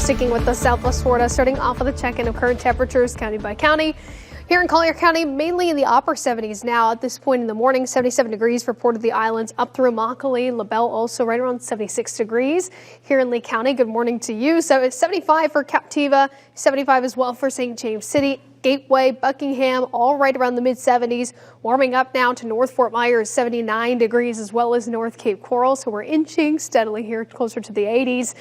sticking with the Southwest Florida, starting off with a check-in of current temperatures county by county. Here in Collier County, mainly in the upper 70s now at this point in the morning. 77 degrees for Port of the Islands, up through Immokalee, LaBelle also right around 76 degrees. Here in Lee County, good morning to you. So it's 75 for Captiva, 75 as well for St. James City, Gateway, Buckingham, all right around the mid-70s. Warming up now to North Fort Myers, 79 degrees, as well as North Cape Coral. So we're inching steadily here closer to the 80s.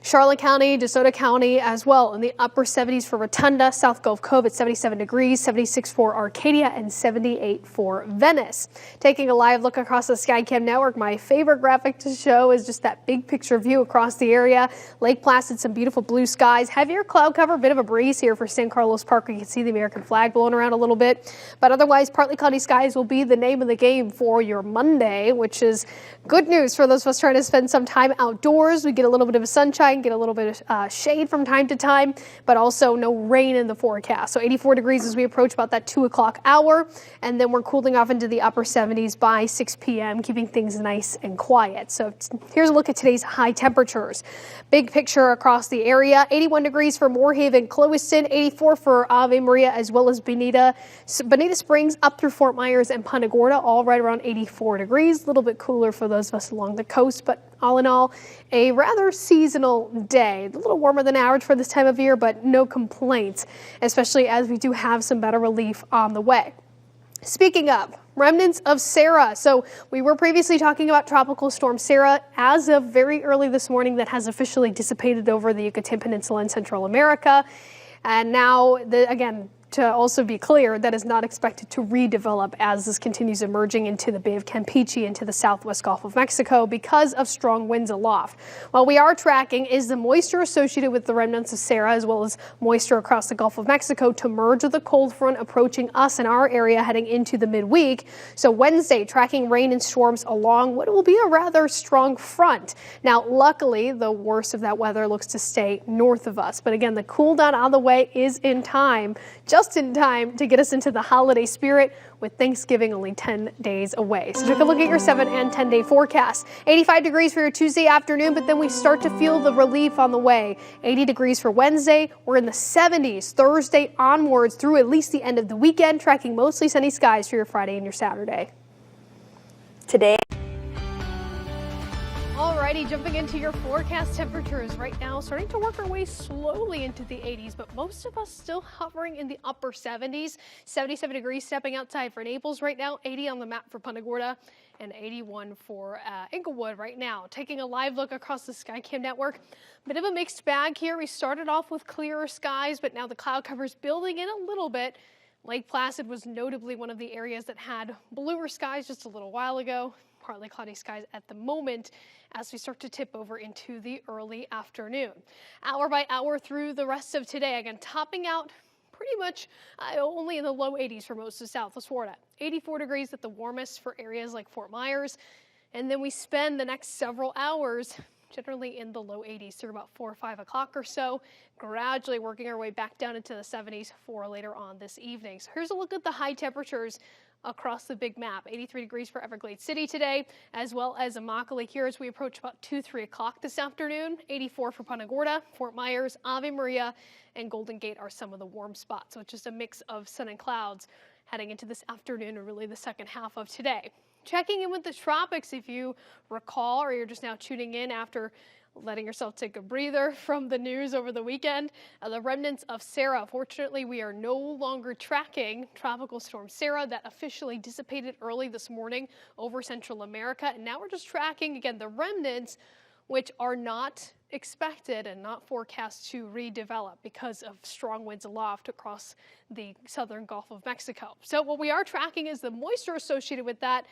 Charlotte County, DeSoto County as well in the upper 70s for Rotunda, South Gulf Cove at 77 degrees, 76 for Arcadia, and 78 for Venice. Taking a live look across the Skycam network, my favorite graphic to show is just that big picture view across the area. Lake Placid, some beautiful blue skies, heavier cloud cover, bit of a breeze here for San Carlos Park. You can see the American flag blowing around a little bit, but otherwise partly cloudy skies will be the name of the game for your Monday, which is good news for those of us trying to spend some time outdoors. We get a little bit of sunshine, get a little bit of shade from time to time, but also no rain in the forecast. So 84 degrees as we approach about that 2 o'clock hour, and then we're cooling off into the upper 70s by 6 p.m., keeping things nice and quiet. So here's a look at today's high temperatures. Big picture across the area. 81 degrees for Moorhaven, Clewiston, 84 for Ave Maria, as well as Bonita Springs up through Fort Myers and Punta Gorda, all right around 84 degrees. A little bit cooler for those of us along the coast, but all in all, a rather seasonal day. A little warmer than average for this time of year, but no complaints, especially as we do have some better relief on the way. Speaking of remnants of Sarah. So we were previously talking about Tropical Storm Sarah as of very early this morning that has officially dissipated over the Yucatan Peninsula in Central America. And now, again, to also be clear, that is not expected to redevelop as this continues emerging into the Bay of Campeche into the southwest Gulf of Mexico because of strong winds aloft. What we are tracking is the moisture associated with the remnants of Sarah, as well as moisture across the Gulf of Mexico, to merge with the cold front approaching us in our area heading into the midweek. So Wednesday, tracking rain and storms along what will be a rather strong front. Now, luckily, the worst of that weather looks to stay north of us. But again, the cool down on the way is in time, just in time to get us into the holiday spirit, with Thanksgiving only 10 days away. So take a look at your 7 and 10 day forecast. 85 degrees for your Tuesday afternoon, but then we start to feel the relief on the way. 80 degrees for Wednesday. We're in the 70s Thursday onwards through at least the end of the weekend, tracking mostly sunny skies for your Friday and your Saturday. Today. Alrighty, jumping into your forecast temperatures right now, starting to work our way slowly into the 80s, but most of us still hovering in the upper 70s. 77 degrees stepping outside for Naples right now, 80 on the map for Punta Gorda, and 81 for Inglewood right now. Taking a live look across the Skycam network, bit of a mixed bag here. We started off with clearer skies, but now the cloud cover's building in a little bit. Lake Placid was notably one of the areas that had bluer skies just a little while ago. Partly cloudy skies at the moment as we start to tip over into the early afternoon. Hour by hour through the rest of today, again, topping out pretty much only in the low 80s for most of Southwest Florida. 84 degrees at the warmest for areas like Fort Myers. And then we spend the next several hours generally in the low 80s through about 4 or 5 o'clock or so, gradually working our way back down into the 70s for later on this evening. So here's a look at the high temperatures across the big map. 83 degrees for Everglades City today, as well as Immokalee here as we approach about 2, 3 o'clock this afternoon. 84 for Punta Gorda, Fort Myers, Ave Maria, and Golden Gate are some of the warm spots. So it's just a mix of sun and clouds heading into this afternoon and really the second half of today. Checking in with the tropics, if you recall, or you're just now tuning in after letting yourself take a breather from the news over the weekend. The remnants of Sarah. Fortunately, we are no longer tracking Tropical Storm Sarah. That officially dissipated early this morning over Central America. And now we're just tracking, again, the remnants, which are not expected and not forecast to redevelop because of strong winds aloft across the southern Gulf of Mexico. So what we are tracking is the moisture associated with that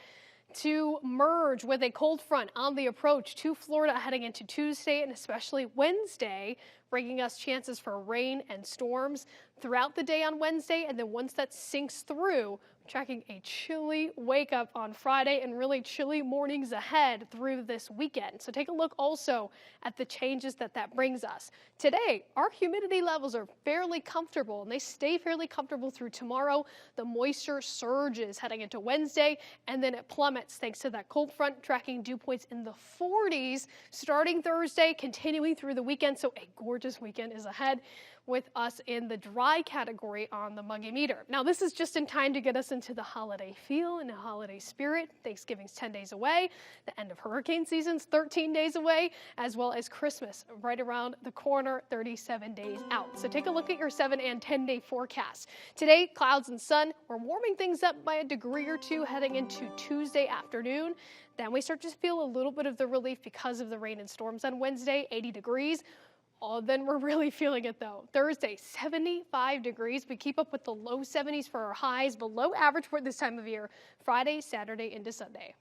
to merge with a cold front on the approach to Florida heading into Tuesday and especially Wednesday, bringing us chances for rain and storms throughout the day on Wednesday. And then once that sinks through, tracking a chilly wake up on Friday and really chilly mornings ahead through this weekend. So take a look also at the changes that brings us. Today, our humidity levels are fairly comfortable and they stay fairly comfortable through tomorrow. The moisture surges heading into Wednesday and then it plummets thanks to that cold front, tracking dew points in the 40s starting Thursday, continuing through the weekend. So a gorgeous weekend is ahead with us in the dry category on the Muggy meter. Now, this is just in time to get us into the holiday feel and the holiday spirit. Thanksgiving's 10 days away. The end of hurricane season's 13 days away, as well as Christmas right around the corner, 37 days out. So take a look at your 7 and 10 day forecast. Today, clouds and sun. We're warming things up by a degree or two heading into Tuesday afternoon. Then we start to feel a little bit of the relief because of the rain and storms on Wednesday, 80 degrees. Oh, then we're really feeling it though. Thursday, 75 degrees. We keep up with the low 70s for our highs, below average for this time of year. Friday, Saturday into Sunday.